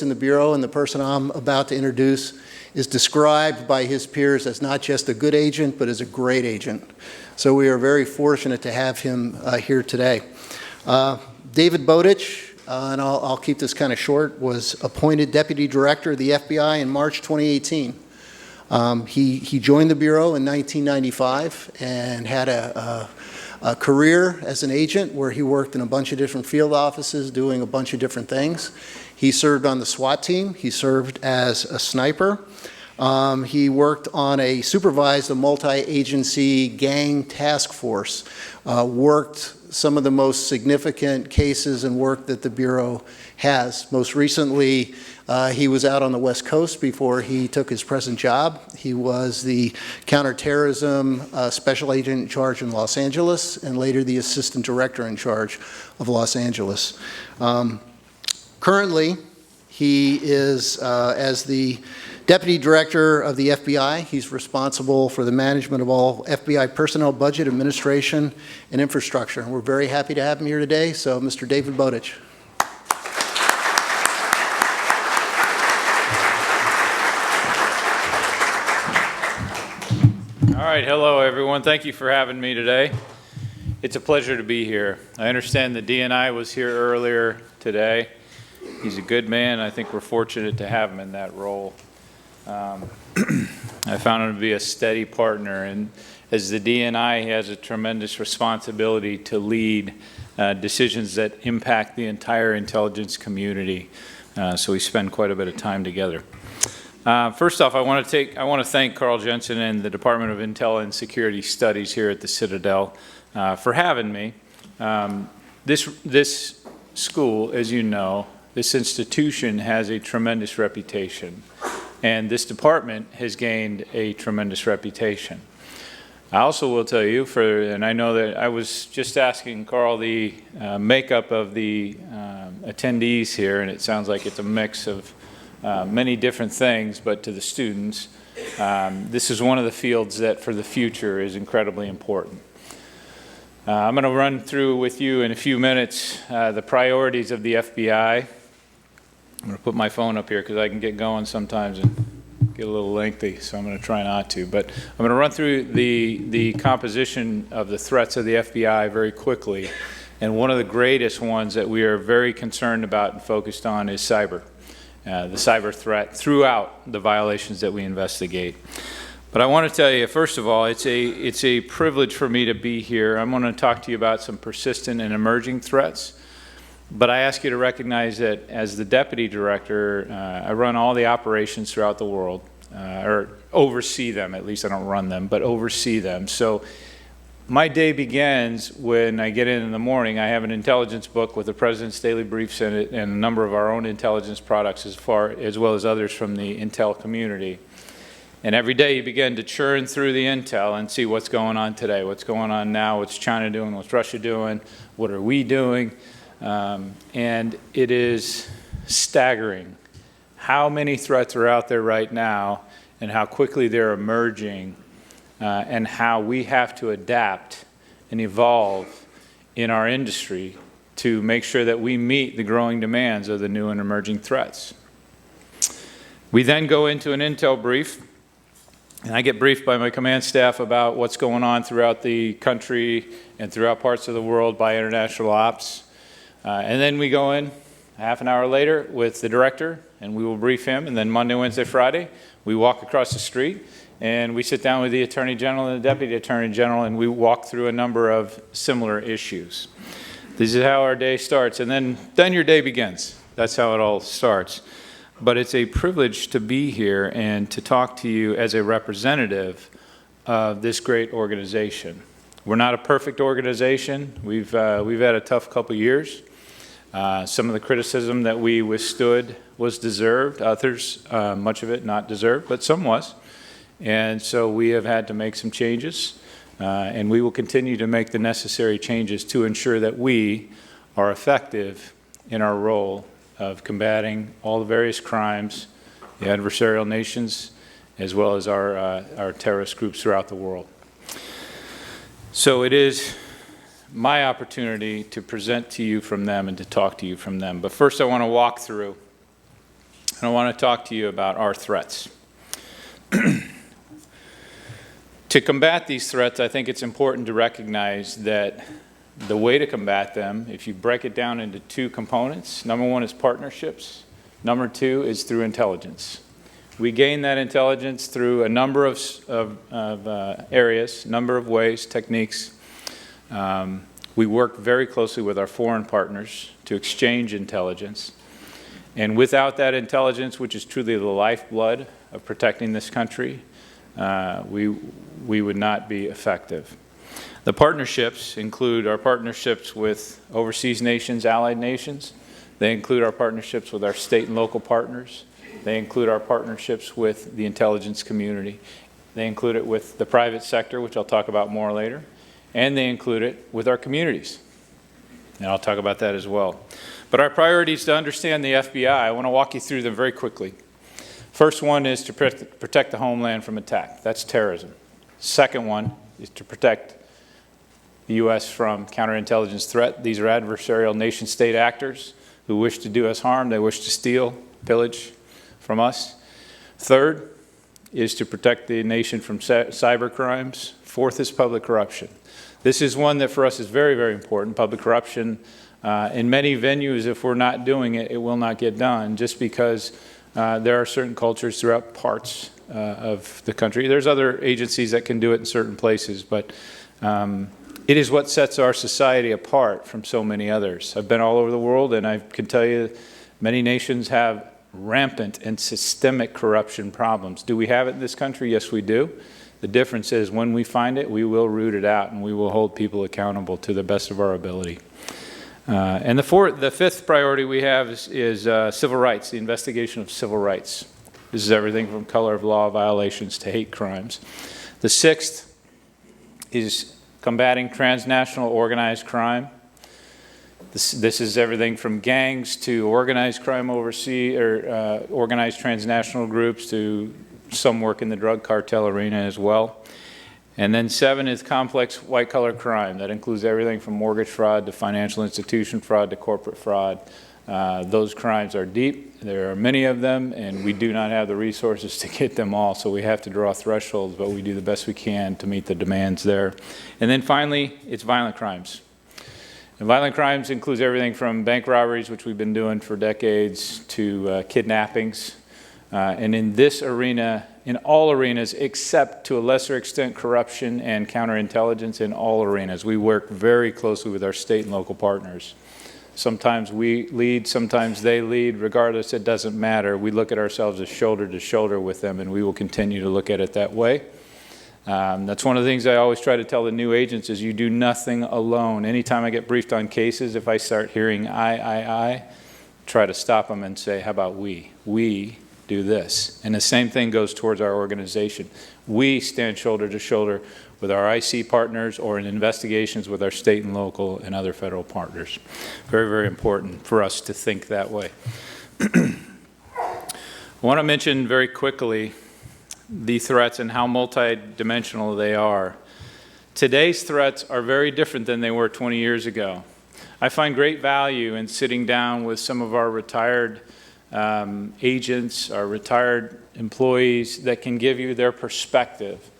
in the Bureau, and the person I'm about to introduce is described by his peers as not just a good agent, but as a great agent. So we are very fortunate to have him here today. David Bowdich, and I'll keep this kind of short, was appointed Deputy Director of the FBI in March 2018. He joined the Bureau in 1995 and had a career as an agent where he worked in a bunch of different field offices doing a bunch of different things. He served on the SWAT team. He served as a sniper. He supervised a multi-agency gang task force, worked some of the most significant cases and work that the Bureau has. Most recently, he was out on the West Coast before he took his present job. He was the counterterrorism special agent in charge in Los Angeles, and later the assistant director in charge of Los Angeles. Currently, he is, as the Deputy Director of the FBI, he's responsible for the management of all FBI personnel, budget, administration, and infrastructure. We're very happy to have him here today, so Mr. David Bowdich. All right, hello everyone. Thank you for having me today. It's a pleasure to be here. I understand that D&I was here earlier today. He's a good man. I think we're fortunate to have him in that role. I found him to be a steady partner, and as the D&I, he has a tremendous responsibility to lead decisions that impact the entire intelligence community. So we spend quite a bit of time together. First off, I want to thank Carl Jensen and the Department of Intel and Security Studies here at the Citadel for having me. This school, as you know, this institution has a tremendous reputation, and this department has gained a tremendous reputation. I also will tell you, and I know that I was just asking Carl the makeup of the attendees here, and it sounds like it's a mix of many different things, but to the students, this is one of the fields that for the future is incredibly important. I'm going to run through with you in a few minutes the priorities of the FBI. I'm going to put my phone up here because I can get going sometimes and get a little lengthy, so I'm going to try not to. But I'm going to run through the composition of the threats of the FBI very quickly. And one of the greatest ones that we are very concerned about and focused on is cyber. The cyber threat throughout the violations that we investigate. But I want to tell you, first of all, it's a privilege for me to be here. I'm going to talk to you about some persistent and emerging threats. But I ask you to recognize that as the Deputy Director, I run all the operations throughout the world, or oversee them. At least I don't run them, but oversee them. So my day begins when I get in the morning. I have an intelligence book with the President's Daily Briefs in it and a number of our own intelligence products as well as others from the Intel community. And every day you begin to churn through the Intel and see what's going on today, what's going on now, what's China doing, what's Russia doing, what are we doing. And it is staggering how many threats are out there right now and how quickly they're emerging. And how we have to adapt and evolve in our industry to make sure that we meet the growing demands of the new and emerging threats. We then go into an intel brief, and I get briefed by my command staff about what's going on throughout the country and throughout parts of the world by international ops. And then we go in half an hour later with the director, and we will brief him, and then Monday, Wednesday, Friday, we walk across the street, and we sit down with the Attorney General and the Deputy Attorney General, and we walk through a number of similar issues. This is how our day starts, and then your day begins. That's how it all starts. But it's a privilege to be here and to talk to you as a representative of this great organization. We're not a perfect organization. We've had a tough couple years. Some of the criticism that we withstood was deserved. Others, much of it not deserved, but some was. And so we have had to make some changes, and we will continue to make the necessary changes to ensure that we are effective in our role of combating all the various crimes, the adversarial nations, as well as our terrorist groups throughout the world. So it is my opportunity to present to you from them and to talk to you from them. But first I want to walk through and I want to talk to you about our threats. To combat these threats, I think it's important to recognize that the way to combat them, if you break it down into two components, number one is partnerships, number two is through intelligence. We gain that intelligence through a number of areas, number of ways, techniques. We work very closely with our foreign partners to exchange intelligence. And without that intelligence, which is truly the lifeblood of protecting this country, we would not be effective. The partnerships include our partnerships with overseas nations, allied nations. They include our partnerships with our state and local partners. They include our partnerships with the intelligence community. They include it with the private sector, which I'll talk about more later. And they include it with our communities. And I'll talk about that as well. But our priorities to understand the FBI, I want to walk you through them very quickly. First one is to protect the homeland from attack. That's terrorism. Second one is to protect the U.S. from counterintelligence threat. These are adversarial nation-state actors who wish to do us harm. They wish to steal, pillage from us. Third is to protect the nation from cyber crimes. Fourth is public corruption. This is one that for us is very, very important. Public corruption, in many venues, if we're not doing it, it will not get done, just because there are certain cultures throughout parts of the country. There's other agencies that can do it in certain places, but it is what sets our society apart from so many others. I've been all over the world, and I can tell you many nations have rampant and systemic corruption problems. Do we have it in this country? Yes, we do. The difference is when we find it, we will root it out, and we will hold people accountable to the best of our ability. And the fifth priority we have is civil rights, the investigation of civil rights. This is everything from color of law violations to hate crimes. The sixth is combating transnational organized crime. This is everything from gangs to organized crime overseas, or organized transnational groups, to some work in the drug cartel arena as well. And then 7 is complex white-collar crime. That includes everything from mortgage fraud to financial institution fraud to corporate fraud. Those crimes are deep. There are many of them, and we do not have the resources to get them all, so we have to draw thresholds, but we do the best we can to meet the demands there. And then finally, it's violent crimes. And violent crimes includes everything from bank robberies, which we've been doing for decades, to kidnappings. And in this arena, in all arenas, except to a lesser extent corruption and counterintelligence, in all arenas, we work very closely with our state and local partners. Sometimes we lead, sometimes they lead. Regardless, it doesn't matter. We look at ourselves as shoulder to shoulder with them, and we will continue to look at it that way. That's one of the things I always try to tell the new agents is you do nothing alone. Anytime I get briefed on cases, if I start hearing I, try to stop them and say, how about we? We do this. And the same thing goes towards our organization. We stand shoulder to shoulder with our IC partners or in investigations with our state and local and other federal partners. Very, very important for us to think that way. I want to mention very quickly the threats and how multidimensional they are. Today's threats are very different than they were 20 years ago. I find great value in sitting down with some of our retired agents, our retired employees that can give you their perspective.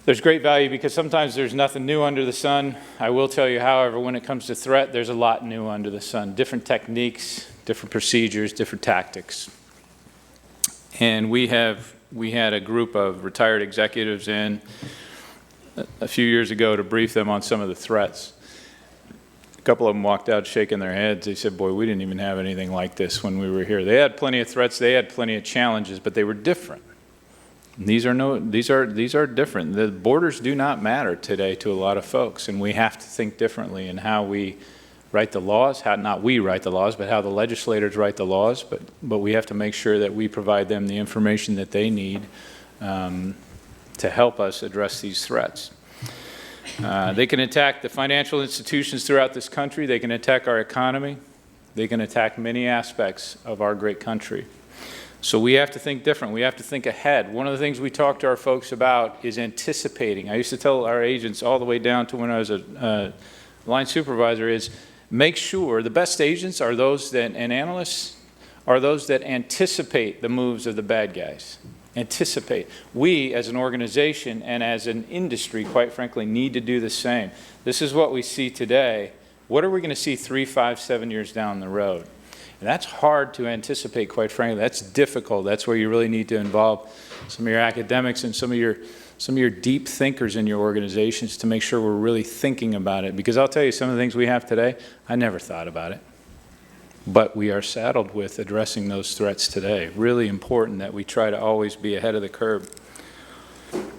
There's great value because sometimes there's nothing new under the sun. I will tell you, however, when it comes to threat, there's a lot new under the sun. Different techniques, different procedures, different tactics. And we had a group of retired executives in a few years ago to brief them on some of the threats. A couple of them walked out shaking their heads. They said, boy, we didn't even have anything like this when we were here. They had plenty of threats, they had plenty of challenges, but they were different. These are different. The borders do not matter today to a lot of folks, and we have to think differently in how we write the laws, how not we write the laws, but how the legislators write the laws, but we have to make sure that we provide them the information that they need to help us address these threats. They can attack the financial institutions throughout this country. They can attack our economy. They can attack many aspects of our great country. So we have to think different. We have to think ahead. One of the things we talk to our folks about is anticipating. I used to tell our agents all the way down to when I was a line supervisor is make sure the best agents are those that, and analysts are those that anticipate the moves of the bad guys. Anticipate. We, as an organization and as an industry, quite frankly, need to do the same. This is what we see today. What are we going to see 3, 5, 7 years down the road? And that's hard to anticipate, quite frankly. That's difficult. That's where you really need to involve some of your academics and some of your deep thinkers in your organizations to make sure we're really thinking about it. Because I'll tell you, some of the things we have today, I never thought about it. But we are saddled with addressing those threats today. Really important that we try to always be ahead of the curve.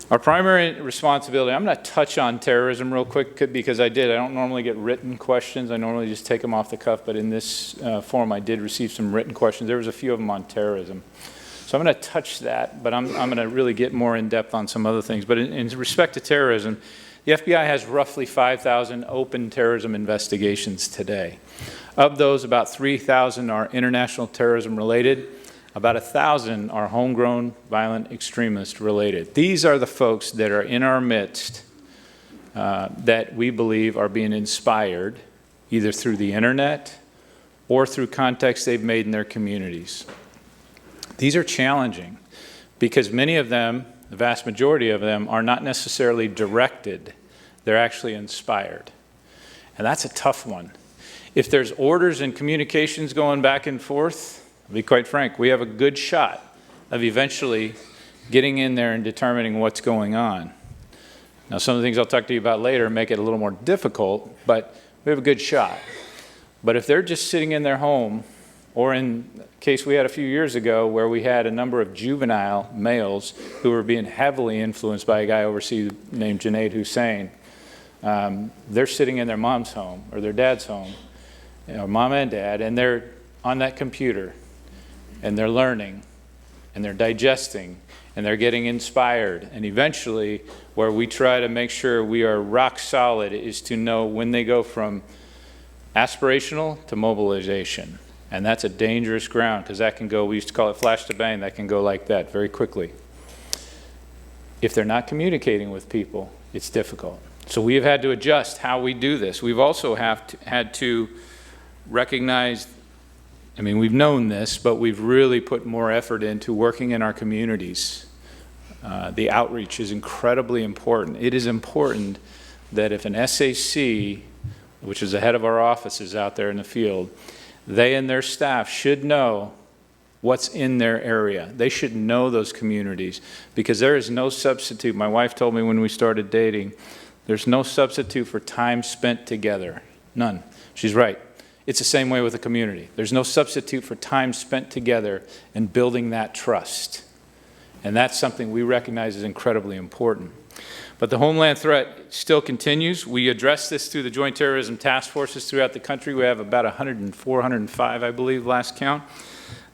Our primary responsibility, I'm going to touch on terrorism real quick because I don't normally get written questions. I normally just take them off the cuff, but in this forum I did receive some written questions. There was a few of them on terrorism. So I'm going to touch that, but I'm going to really get more in depth on some other things. But in respect to terrorism, the FBI has roughly 5,000 open terrorism investigations today. Of those, about 3,000 are international terrorism related. About 1,000 are homegrown violent extremist related. These are the folks that are in our midst that we believe are being inspired either through the internet or through contacts they've made in their communities. These are challenging because many of them, the vast majority of them, are not necessarily directed. They're actually inspired. And that's a tough one. If there's orders and communications going back and forth, I'll be quite frank, we have a good shot of eventually getting in there and determining what's going on. Now, some of the things I'll talk to you about later make it a little more difficult, but we have a good shot. But if they're just sitting in their home, or in the case we had a few years ago where we had a number of juvenile males who were being heavily influenced by a guy overseas named Junaid Hussein, they're sitting in their mom's home or their dad's home, mom and dad, and they're on that computer, and they're learning, and they're digesting, and they're getting inspired. And eventually, where we try to make sure we are rock solid is to know when they go from aspirational to mobilization. And that's a dangerous ground, because that can go, we used to call it flash to bang, that can go like that very quickly. If they're not communicating with people, it's difficult. So we have had to adjust how we do this. We've also had to recognize, I mean, we've known this, but we've really put more effort into working in our communities. The outreach is incredibly important. It is important that if an SAC, which is the head of our offices out there in the field, they and their staff should know what's in their area. They should know those communities, because there is no substitute. My wife told me when we started dating, there's no substitute for time spent together. None. She's right. It's the same way with a community. There's no substitute for time spent together and building that trust. And that's something we recognize is incredibly important. But the homeland threat still continues. We address this through the Joint Terrorism Task Forces throughout the country. We have about 104, 105, I believe, last count.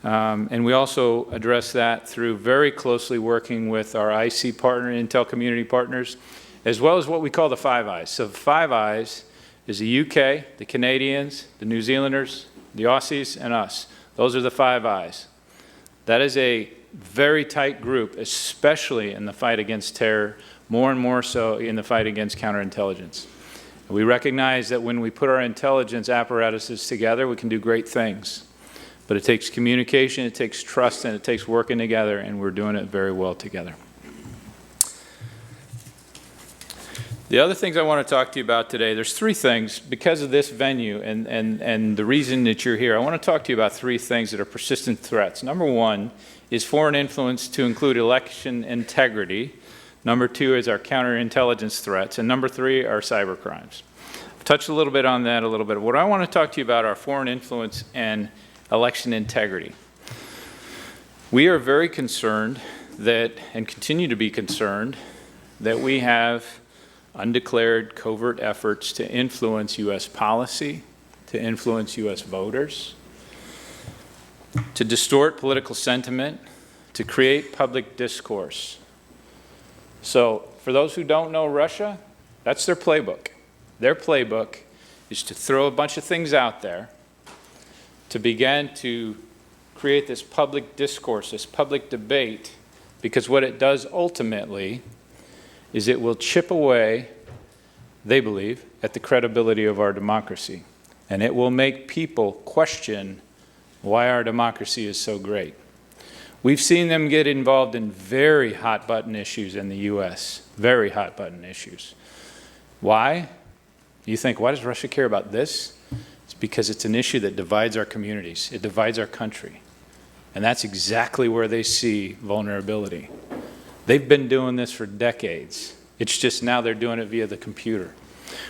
And we also address that through very closely working with our IC partner, Intel community partners, as well as what we call the Five Eyes. So the Five Eyes is the UK, the Canadians, the New Zealanders, the Aussies, and us. Those are the Five Eyes. That is a very tight group, especially in the fight against terror, more and more so in the fight against counterintelligence. We recognize that when we put our intelligence apparatuses together, we can do great things. But it takes communication, it takes trust, and it takes working together, and we're doing it very well together. The other things I want to talk to you about today, there's three things because of this venue and the reason that you're here. I want to talk to you about three things that are persistent threats. Number one is foreign influence to include election integrity. Number two is our counterintelligence threats. And number three are cyber crimes. I've touched a little bit on that a little bit. What I want to talk to you about are foreign influence and election integrity. We are very concerned that, and continue to be concerned, that we have undeclared covert efforts to influence U.S. policy, to influence U.S. voters, to distort political sentiment, to create public discourse. So, for those who don't know Russia, that's their playbook. Their playbook is to throw a bunch of things out there to begin to create this public discourse, this public debate, because what it does ultimately is it will chip away, they believe, at the credibility of our democracy. And it will make people question why our democracy is so great. We've seen them get involved in very hot-button issues in the U.S., very hot-button issues. Why? You think, why does Russia care about this? It's because it's an issue that divides our communities. It divides our country. And that's exactly where they see vulnerability. They've been doing this for decades. It's just now they're doing it via the computer.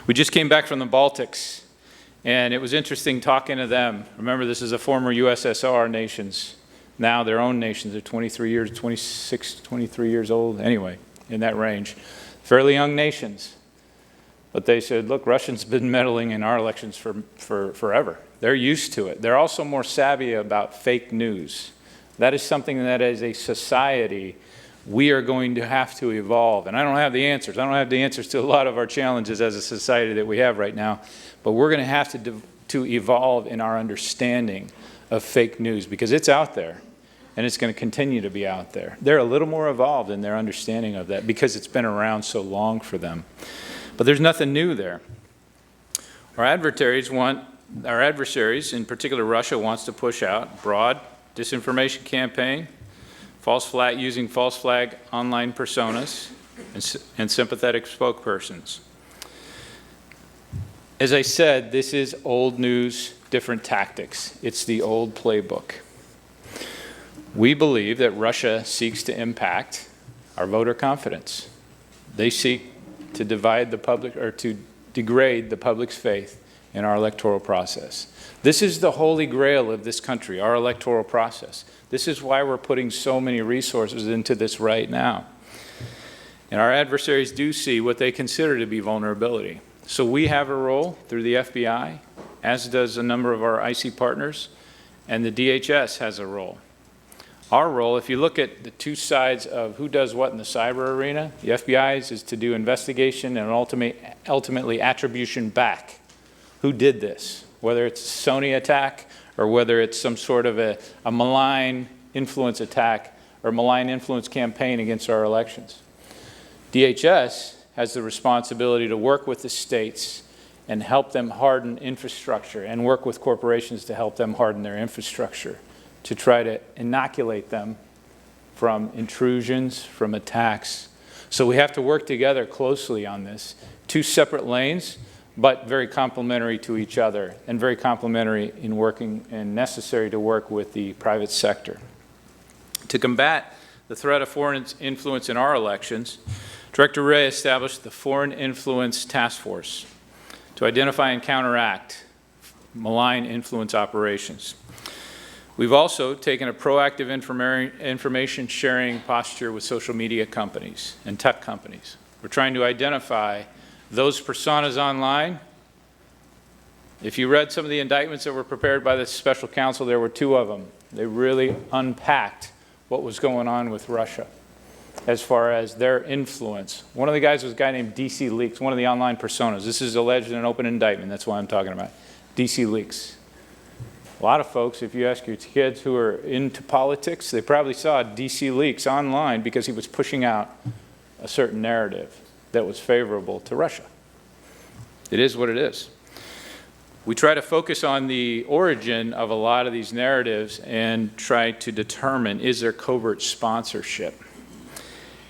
We just came back from the Baltics, and it was interesting talking to them. Remember, this is a former USSR nations. Now their own nations are 23 years, 26, 23 years old, anyway, in that range. Fairly young nations. But they said, look, Russians have been meddling in our elections for forever. They're used to it. They're also more savvy about fake news. That is something that as a society, we are going to have to evolve. And I don't have the answers. I don't have the answers to a lot of our challenges as a society that we have right now. But we're going to have to evolve in our understanding of fake news because it's out there. And it's going to continue to be out there. They're a little more evolved in their understanding of that because it's been around so long for them. But there's nothing new there. Our adversaries, in particular Russia, wants to push out broad disinformation campaign, using false flag online personas, and sympathetic spokespersons. As I said, this is old news, different tactics. It's the old playbook. We believe that Russia seeks to impact our voter confidence. They seek to divide the public, or to degrade the public's faith in our electoral process. This is the holy grail of this country, our electoral process. This is why we're putting so many resources into this right now. And our adversaries do see what they consider to be vulnerability. So we have a role through the FBI, as does a number of our IC partners, and the DHS has a role. Our role, if you look at the two sides of who does what in the cyber arena, the FBI's is to do investigation and ultimately attribution back. Who did this? Whether it's a Sony attack or whether it's some sort of a malign influence attack or malign influence campaign against our elections. DHS has the responsibility to work with the states and help them harden infrastructure and work with corporations to help them harden their infrastructure, to try to inoculate them from intrusions, from attacks. So we have to work together closely on this. Two separate lanes, but very complementary to each other and very complementary in working and necessary to work with the private sector. To combat the threat of foreign influence in our elections, Director Wray established the Foreign Influence Task Force to identify and counteract malign influence operations. We've also taken a proactive information sharing posture with social media companies and tech companies. We're trying to identify those personas online. If you read some of the indictments that were prepared by the special counsel, there were two of them. They really unpacked what was going on with Russia as far as their influence. One of the guys was a guy named DC Leaks, one of the online personas. This is alleged in an open indictment. That's why I'm talking about DC Leaks. A lot of folks, if you ask your kids who are into politics, they probably saw DC Leaks online because he was pushing out a certain narrative that was favorable to Russia. It is what it is. We try to focus on the origin of a lot of these narratives and try to determine, is there covert sponsorship?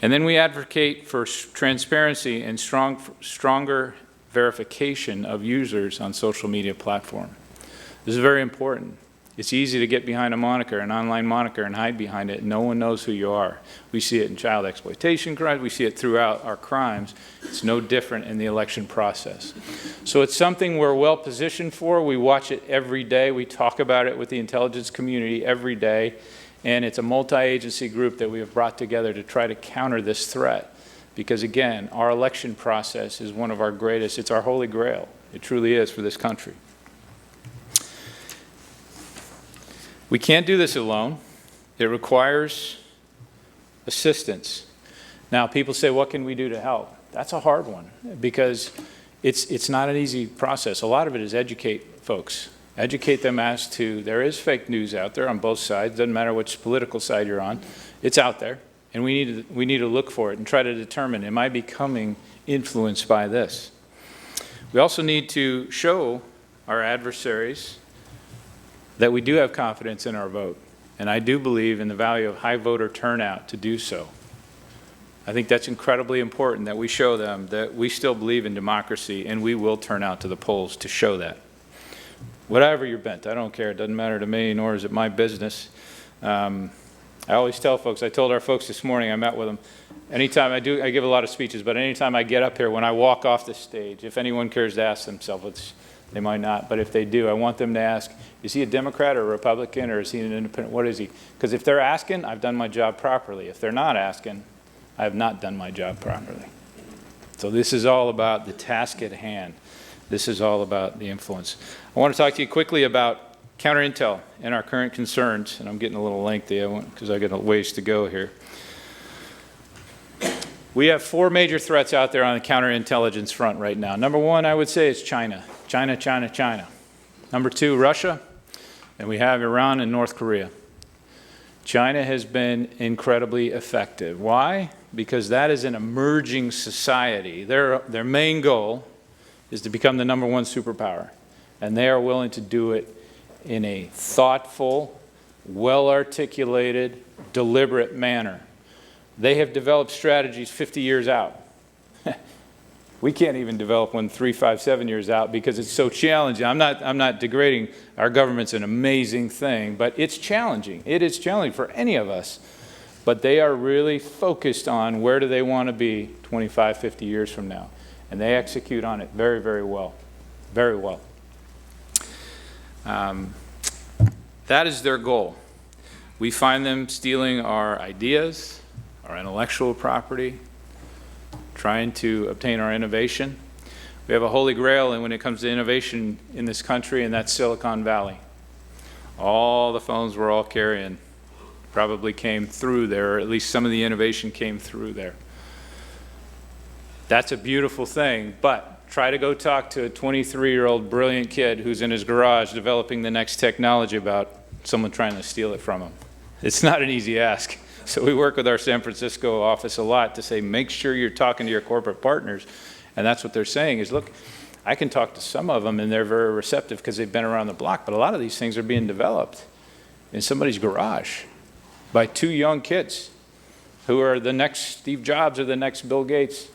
And then we advocate for transparency and stronger verification of users on social media platforms. This is very important. It's easy to get behind a moniker, an online moniker, and hide behind it. No one knows who you are. We see it in child exploitation crimes. We see it throughout our crimes. It's no different in the election process. So it's something we're well positioned for. We watch it every day. We talk about it with the intelligence community every day. And it's a multi-agency group that we have brought together to try to counter this threat. Because again, our election process is one of our greatest, it's our holy grail. It truly is for this country. We can't do this alone. It requires assistance. Now, people say, what can we do to help? That's a hard one because it's not an easy process. A lot of it is educate folks. Educate them as to there is fake news out there on both sides. Doesn't matter which political side you're on. It's out there, and we need to look for it and try to determine, am I becoming influenced by this? We also need to show our adversaries that we do have confidence in our vote. And I do believe in the value of high voter turnout to do so. I think that's incredibly important that we show them that we still believe in democracy, and we will turn out to the polls to show that. Whatever you're bent, I don't care. It doesn't matter to me, nor is it my business. I always tell folks, I told our folks this morning, I met with them, anytime I give a lot of speeches, but anytime I get up here, when I walk off the stage, if anyone cares to ask themselves, they might not, but if they do, I want them to ask, is he a Democrat or a Republican, or is he an independent? What is he? Because if they're asking, I've done my job properly. If they're not asking, I have not done my job properly. So this is all about the task at hand. This is all about the influence. I want to talk to you quickly about counterintel and our current concerns, and I'm getting a little lengthy because I got a ways to go here. We have 4 major threats out there on the counterintelligence front right now. Number 1, I would say, is China. China, China, China. Number 2, Russia, and we have Iran and North Korea. China has been incredibly effective. Why? Because that is an emerging society. Their main goal is to become the #1 superpower, and they are willing to do it in a thoughtful, well-articulated, deliberate manner. They have developed strategies 50 years out. We can't even develop one 3, 5, 7 years out because it's so challenging. I'm not degrading. Our government's an amazing thing, but it's challenging. It is challenging for any of us. But they are really focused on where do they want to be 25, 50 years from now. And they execute on it very, very well. Very well. That is their goal. We find them stealing our ideas, our intellectual property, trying to obtain our innovation. We have a holy grail and when it comes to innovation in this country, and that's Silicon Valley. All the phones we're all carrying probably came through there, or at least some of the innovation came through there. That's a beautiful thing, but try to go talk to a 23-year-old brilliant kid who's in his garage developing the next technology about someone trying to steal it from him. It's not an easy ask. So we work with our San Francisco office a lot to say, make sure you're talking to your corporate partners. And that's what they're saying is, look, I can talk to some of them and they're very receptive because they've been around the block, but a lot of these things are being developed in somebody's garage by 2 young kids who are the next Steve Jobs or the next Bill Gates.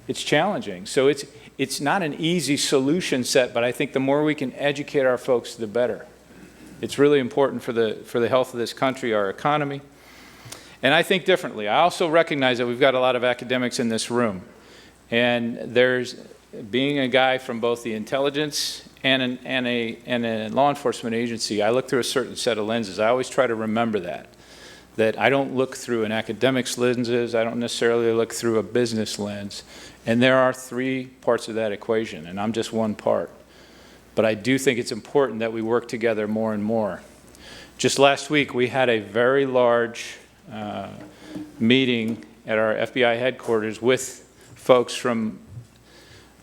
It's challenging. So it's not an easy solution set, but I think the more we can educate our folks, the better. It's really important for the health of this country, our economy. And I think differently. I also recognize that we've got a lot of academics in this room. And there's, being a guy from both the intelligence and a law enforcement agency, I look through a certain set of lenses. I always try to remember that I don't look through an academic's lenses. I don't necessarily look through a business lens. And there are 3 parts of that equation, and I'm just one part. But I do think it's important that we work together more and more. Just last week, we had a very large meeting at our FBI headquarters with folks from,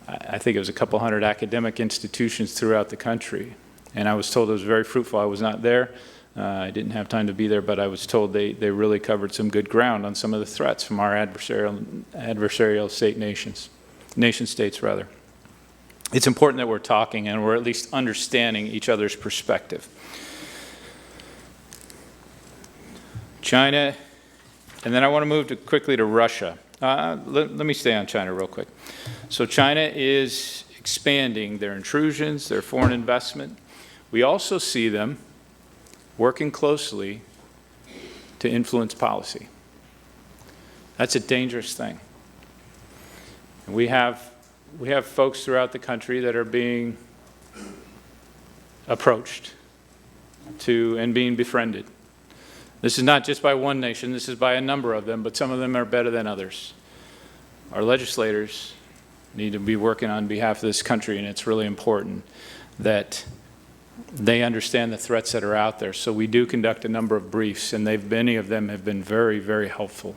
I think it was a couple hundred academic institutions throughout the country. And I was told it was very fruitful. I was not there. I didn't have time to be there, but I was told they really covered some good ground on some of the threats from our adversarial nation states rather. It's important that we're talking and we're at least understanding each other's perspective. China, and then I want to move quickly to Russia. Let me stay on China real quick. So China is expanding their intrusions, their foreign investment. We also see them working closely to influence policy. That's a dangerous thing. And we have folks throughout the country that are being approached to and being befriended. This is not just by one nation, this is by a number of them, but some of them are better than others. Our legislators need to be working on behalf of this country, and it's really important that they understand the threats that are out there. So we do conduct a number of briefs, and many of them have been very, very helpful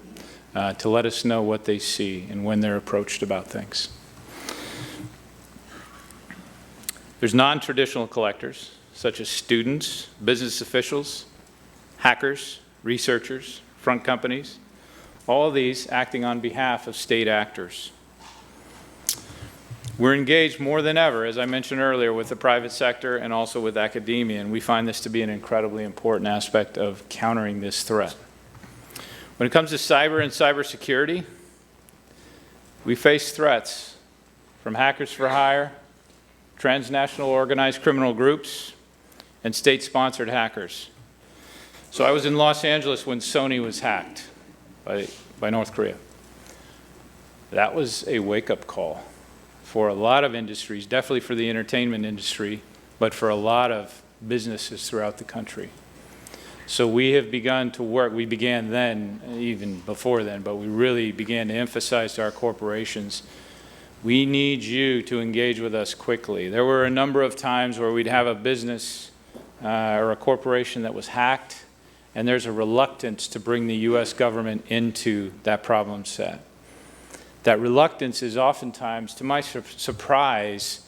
to let us know what they see and when they're approached about things. There's non-traditional collectors, such as students, business officials, hackers, researchers, front companies, all of these acting on behalf of state actors. We're engaged more than ever, as I mentioned earlier, with the private sector and also with academia, and we find this to be an incredibly important aspect of countering this threat. When it comes to cyber and cybersecurity, we face threats from hackers for hire, transnational organized criminal groups, and state-sponsored hackers. So I was in Los Angeles when Sony was hacked by North Korea. That was a wake-up call for a lot of industries, definitely for the entertainment industry, but for a lot of businesses throughout the country. So we have begun to work. We began then, even before then, but we really began to emphasize to our corporations, we need you to engage with us quickly. There were a number of times where we'd have a business or a corporation that was hacked, and there's a reluctance to bring the U.S. government into that problem set. That reluctance is oftentimes, to my surprise,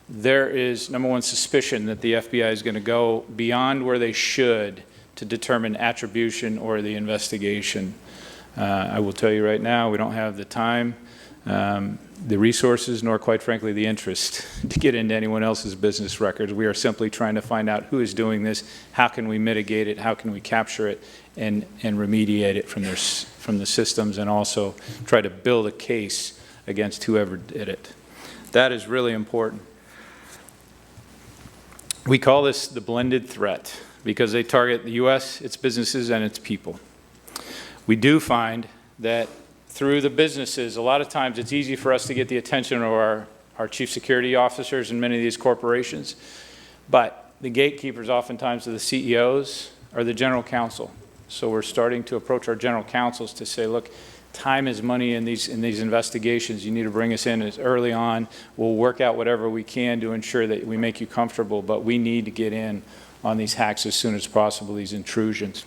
there is, number one, suspicion that the FBI is going to go beyond where they should to determine attribution or the investigation. I will tell you right now, we don't have the time, the resources, nor quite frankly the interest to get into anyone else's business records. We are simply trying to find out who is doing this, how can we mitigate it, how can we capture it, and remediate it from the systems, and also try to build a case against whoever did it. That is really important. We call this the blended threat because they target the U.S., its businesses, and its people. We do find that through the businesses, a lot of times it's easy for us to get the attention of our chief security officers in many of these corporations, but the gatekeepers oftentimes are the CEOs or the general counsel. So we're starting to approach our general counsels to say, look, time is money in these investigations. You need to bring us in as early on. We'll work out whatever we can to ensure that we make you comfortable, but we need to get in on these hacks as soon as possible, these intrusions.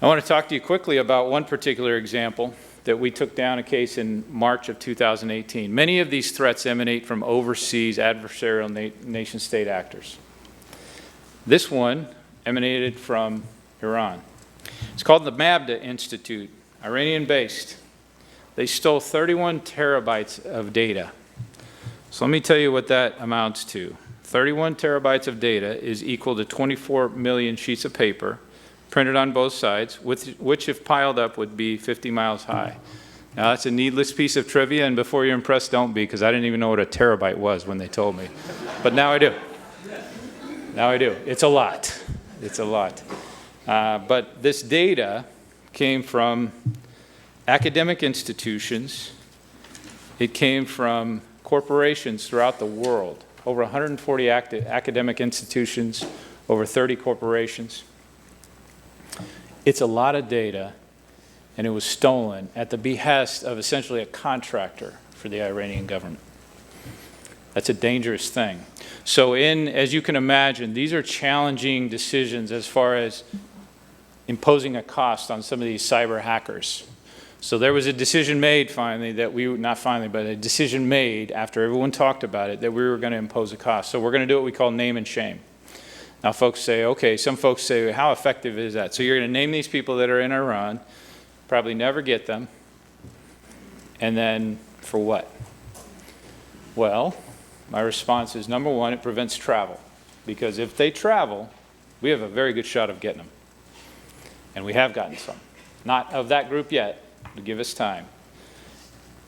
I want to talk to you quickly about one particular example that we took down a case in March of 2018. Many of these threats emanate from overseas adversarial nation-state actors. This one emanated from Iran. It's called the Mabda Institute, Iranian-based. They stole 31 terabytes of data. So let me tell you what that amounts to. 31 terabytes of data is equal to 24 million sheets of paper printed on both sides, which if piled up would be 50 miles high. Now that's a needless piece of trivia, and before you're impressed, don't be, because I didn't even know what a terabyte was when they told me. But now I do. Now I do. It's a lot. It's a lot. But this data came from academic institutions. It came from corporations throughout the world, over 140 academic institutions, over 30 corporations. It's a lot of data, and it was stolen at the behest of essentially a contractor for the Iranian government. That's a dangerous thing. So as you can imagine, these are challenging decisions as far as imposing a cost on some of these cyber hackers. So there was a decision made finally that but a decision made after everyone talked about it that we were going to impose a cost. So we're going to do what we call name and shame. Now folks say, okay, some folks say, how effective is that? So you're going to name these people that are in Iran, probably never get them, and then for what? Well, my response is, number one, it prevents travel. Because if they travel, we have a very good shot of getting them. And we have gotten some. Not of that group yet, but give us time.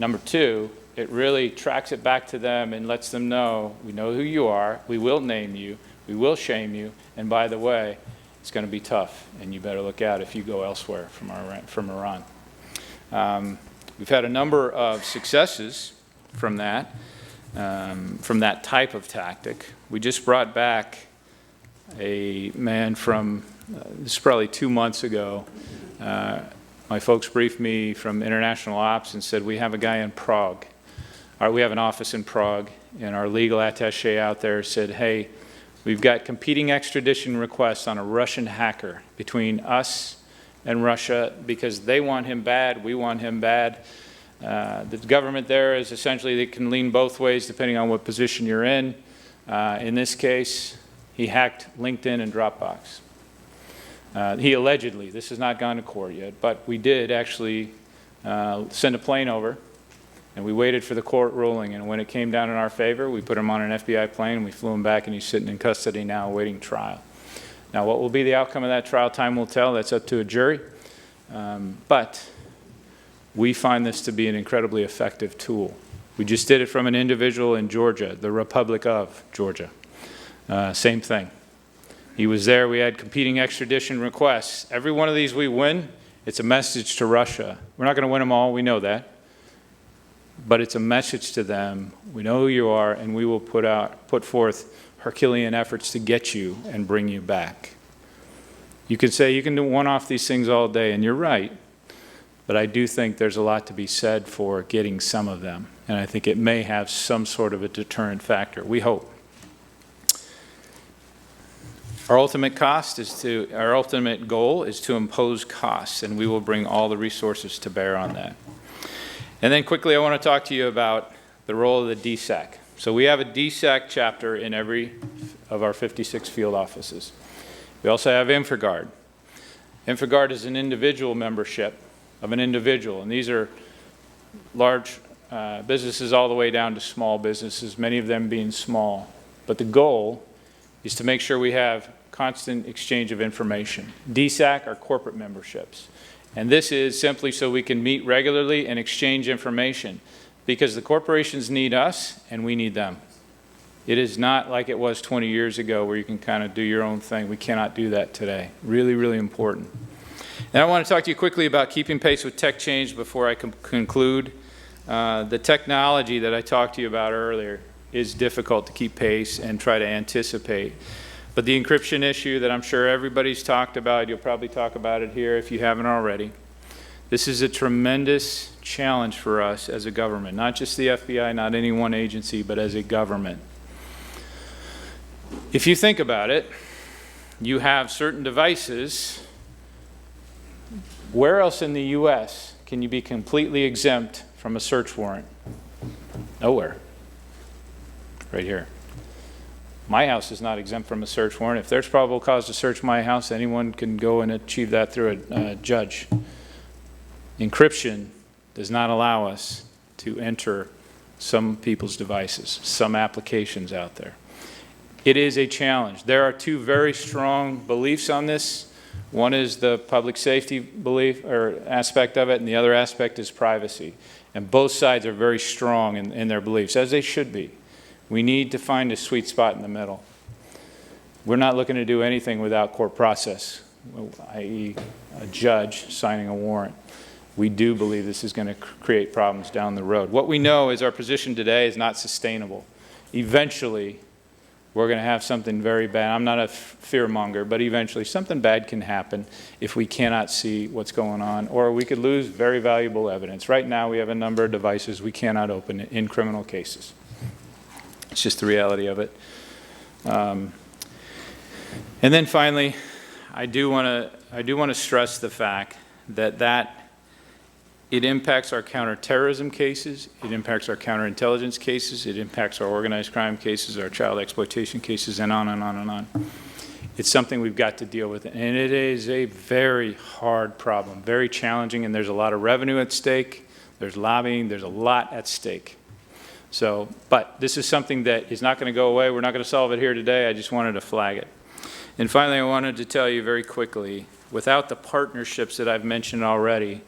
Number two, it really tracks it back to them and lets them know, we know who you are, we will name you, we will shame you, and by the way, it's going to be tough, and you better look out if you go elsewhere from Iran. We've had a number of successes from that type of tactic. We just brought back a man from, this is probably 2 months ago. My folks briefed me from International Ops and said, we have a guy in Prague. We have an office in Prague, and our legal attaché out there said, hey, we've got competing extradition requests on a Russian hacker between us and Russia because they want him bad, we want him bad. The government there is essentially, they can lean both ways depending on what position you're in. In this case, he hacked LinkedIn and Dropbox. He allegedly, this has not gone to court yet, but we did actually send a plane over, And we waited for the court ruling, and when it came down in our favor, we put him on an FBI plane, and we flew him back, and he's sitting in custody now awaiting trial. Now, what will be the outcome of that trial, time will tell. That's up to a jury. But we find this to be an incredibly effective tool. We just did it from an individual in Georgia, the Republic of Georgia. Same thing. He was there. We had competing extradition requests. Every one of these we win, it's a message to Russia. We're not going to win them all. We know that. But it's a message to them. We know who you are, and we will put forth Herculean efforts to get you and bring you back. You can say you can do one-off these things all day, and you're right. But I do think there's a lot to be said for getting some of them. And I think it may have some sort of a deterrent factor. We hope. Our ultimate goal is to impose costs, and we will bring all the resources to bear on that. And then quickly, I want to talk to you about the role of the DSAC. So we have a DSAC chapter in every of our 56 field offices. We also have InfraGard. InfraGard is an individual membership of an individual, and these are large businesses all the way down to small businesses, many of them being small. But the goal is to make sure we have constant exchange of information. DSAC are corporate memberships. And this is simply so we can meet regularly and exchange information, because the corporations need us and we need them. It is not like it was 20 years ago where you can kind of do your own thing. We cannot do that today. Really, really important. And I want to talk to you quickly about keeping pace with tech change before I conclude. The technology that I talked to you about earlier is difficult to keep pace and try to anticipate. But the encryption issue that I'm sure everybody's talked about, you'll probably talk about it here if you haven't already. This is a tremendous challenge for us as a government, not just the FBI, not any one agency, but as a government. If you think about it, you have certain devices. Where else in the U.S. can you be completely exempt from a search warrant? Nowhere. Right here. My house is not exempt from a search warrant. If there's probable cause to search my house, anyone can go and achieve that through a judge. Encryption does not allow us to enter some people's devices, some applications out there. It is a challenge. There are two very strong beliefs on this. One is the public safety belief or aspect of it, and the other aspect is privacy. And both sides are very strong in their beliefs, as they should be. We need to find a sweet spot in the middle. We're not looking to do anything without court process, i.e. a judge signing a warrant. We do believe this is going to create problems down the road. What we know is our position today is not sustainable. Eventually, we're going to have something very bad. I'm not a fearmonger, but eventually something bad can happen if we cannot see what's going on, or we could lose very valuable evidence. Right now, we have a number of devices we cannot open in criminal cases. It's just the reality of it. And then finally, I do want to stress the fact that it impacts our counterterrorism cases, it impacts our counterintelligence cases, it impacts our organized crime cases, our child exploitation cases, and on and on and on. It's something we've got to deal with, and it is a very hard problem, very challenging, and there's a lot of revenue at stake, there's lobbying, there's a lot at stake. So, but this is something that is not going to go away. We're not going to solve it here today. I just wanted to flag it. And finally, I wanted to tell you very quickly, without the partnerships that I've mentioned already,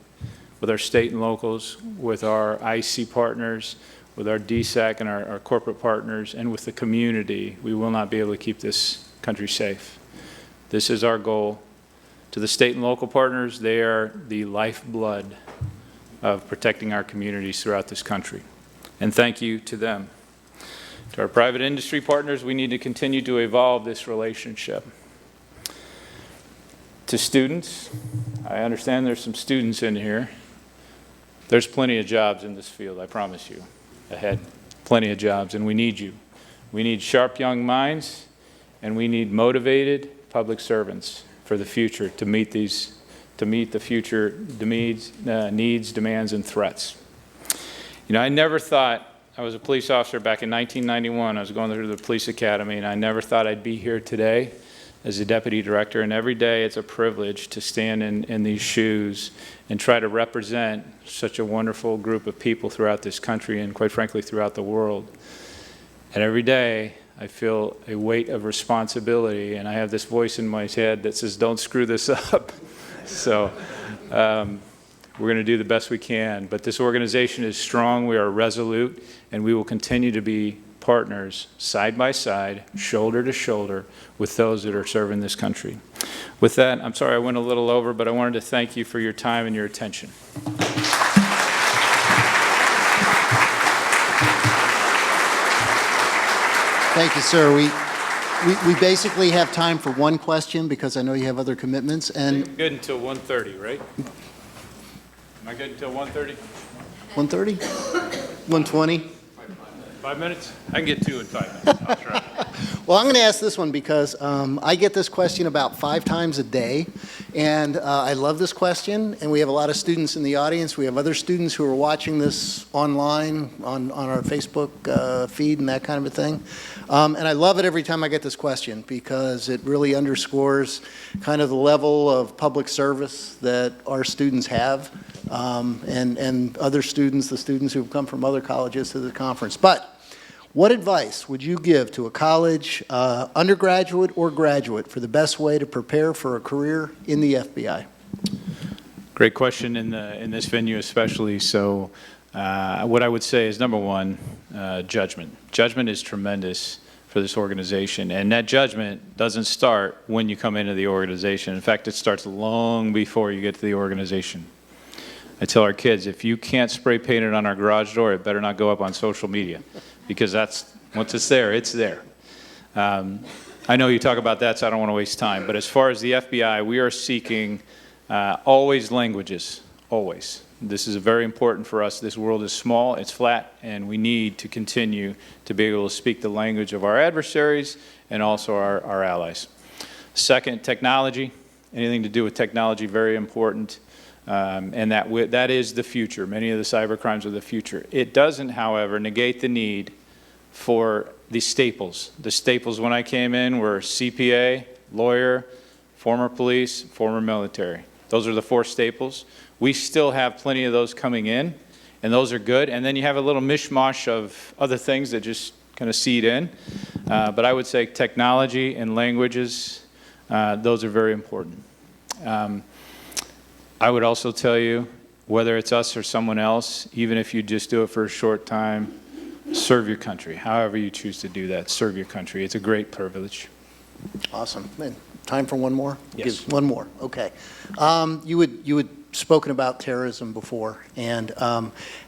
with our state and locals, with our IC partners, with our DSAC and our corporate partners, and with the community, we will not be able to keep this country safe. This is our goal. To the state and local partners, they are the lifeblood of protecting our communities throughout this country. And thank you to them. To our private industry partners, we need to continue to evolve this relationship. To students, I understand there's some students in here. There's plenty of jobs in this field, I promise you, ahead. Plenty of jobs, and we need you. We need sharp young minds, and we need motivated public servants for the future to meet the future needs, demands, and threats. You know, I never thought, I was a police officer back in 1991. I was going through the police academy, and I never thought I'd be here today as a deputy director, and every day it's a privilege to stand in these shoes and try to represent such a wonderful group of people throughout this country and, quite frankly, throughout the world. And every day I feel a weight of responsibility, and I have this voice in my head that says, don't screw this up. So we're going to do the best we can. But this organization is strong, we are resolute, and we will continue to be partners side by side, shoulder to shoulder, with those that are serving this country. With that, I'm sorry I went a little over, but I wanted to thank you for your time and your attention. Thank you, sir. We basically have time for one question because I know you have other commitments. And Good until 1:30, right? Am I good until 1:30? 1:30? 1:20? 5 minutes? I can get 2 in 5 minutes. I'll try. Well, I'm going to ask this one because I get this question about 5 times a day, and I love this question, and we have a lot of students in the audience. We have other students who are watching this online on our Facebook feed and that kind of a thing. And I love it every time I get this question because it really underscores kind of the level of public service that our students have, and other students, the students who've come from other colleges to the conference. But what advice would you give to a college, undergraduate or graduate, for the best way to prepare for a career in the FBI? Great question in this venue especially. So what I would say is, number one, judgment. Judgment is tremendous for this organization, and that judgment doesn't start when you come into the organization. In fact, it starts long before you get to the organization. I tell our kids, if you can't spray paint it on our garage door, it better not go up on social media, because that's, once it's there, it's there. I know you talk about that, so I don't want to waste time, but as far as the FBI, we are seeking always languages, always. This is very important for us. This world is small, it's flat, and we need to continue to be able to speak the language of our adversaries and also our allies. Second, technology. Anything to do with technology, very important. And that is the future. Many of the cyber crimes are the future. It doesn't, however, negate the need for the staples. The staples when I came in were CPA, lawyer, former police, former military. Those are the 4 staples. We still have plenty of those coming in, and those are good. And then you have a little mishmash of other things that just kind of seed in. But I would say technology and languages, those are very important. I would also tell you, whether it's us or someone else, even if you just do it for a short time, serve your country. However you choose to do that, serve your country. It's a great privilege. Awesome. And time for one more? Yes. One more. Okay. You had spoken about terrorism before, and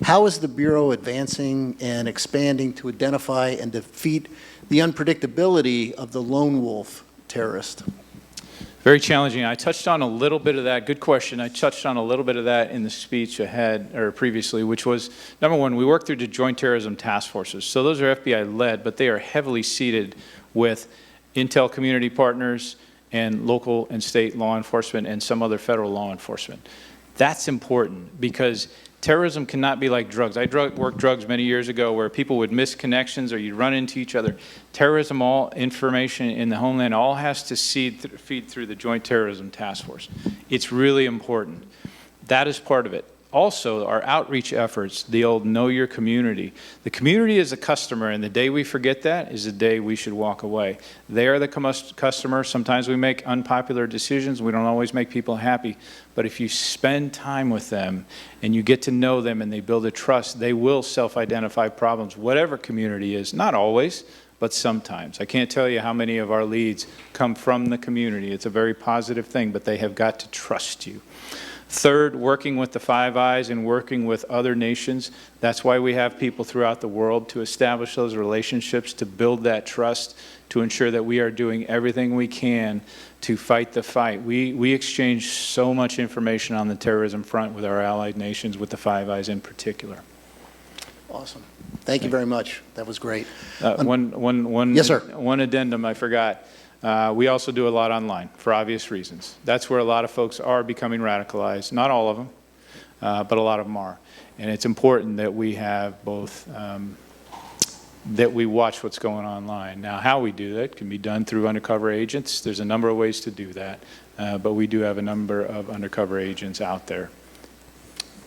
how is the Bureau advancing and expanding to identify and defeat the unpredictability of the lone wolf terrorist? Very challenging. I touched on a little bit of that. Good question. I touched on a little bit of that in the speech ahead, or previously, which was, number one, we work through the Joint Terrorism Task Forces. So those are FBI-led, but they are heavily seated with intel community partners and local and state law enforcement and some other federal law enforcement. That's important because terrorism cannot be like drugs. I worked drugs many years ago where people would miss connections or you'd run into each other. Terrorism, all information in the homeland, all has to feed through the Joint Terrorism Task Force. It's really important. That is part of it. Also, our outreach efforts, the old know your community. The community is a customer, and the day we forget that is the day we should walk away. They are the customer. Sometimes we make unpopular decisions. We don't always make people happy. But if you spend time with them and you get to know them and they build a trust, they will self-identify problems, whatever community is. Not always, but sometimes. I can't tell you how many of our leads come from the community. It's a very positive thing, but they have got to trust you. Third, working with the Five Eyes and working with other nations. That's why we have people throughout the world, to establish those relationships, to build that trust, to ensure that we are doing everything we can to fight the fight. We exchange so much information on the terrorism front with our allied nations, with the Five Eyes in particular. Awesome. Thank you very much. That was great. Yes, sir. One addendum I forgot. We also do a lot online for obvious reasons. That's where a lot of folks are becoming radicalized. Not all of them, but a lot of them are. And it's important that we have both that we watch what's going online. Now, how we do that can be done through undercover agents. There's a number of ways to do that, but we do have a number of undercover agents out there.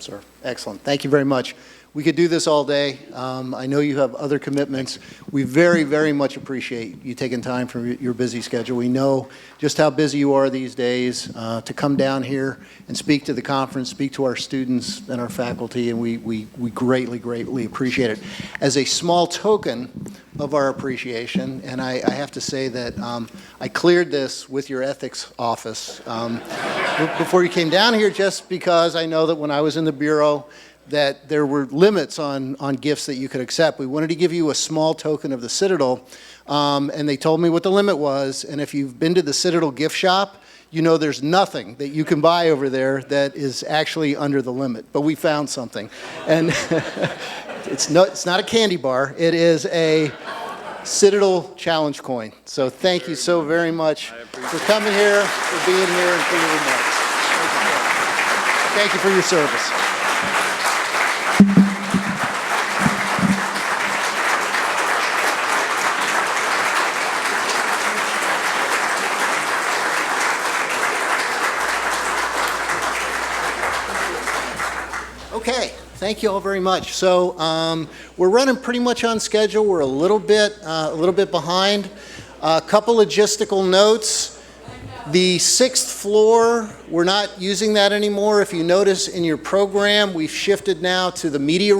Sir, excellent. Thank you very much. We could do this all day. I know you have other commitments. We very, very much appreciate you taking time from your busy schedule. We know just how busy you are these days to come down here and speak to the conference, speak to our students and our faculty, and we greatly, greatly appreciate it. As a small token of our appreciation, and I have to say that I cleared this with your ethics office before you came down here, just because I know that when I was in the Bureau, that there were limits on gifts that you could accept. We wanted to give you a small token of the Citadel, and they told me what the limit was, and if you've been to the Citadel gift shop, you know there's nothing that you can buy over there that is actually under the limit, but we found something. And it's not a candy bar, it is a Citadel challenge coin. So thank you so very much for coming here, for being here, and for your remarks. Thank you for your service. Okay, thank you all very much. So we're running pretty much on schedule. We're a little bit behind. A couple logistical notes. The 6th floor, we're not using that anymore. If you notice in your program, we've shifted now to the media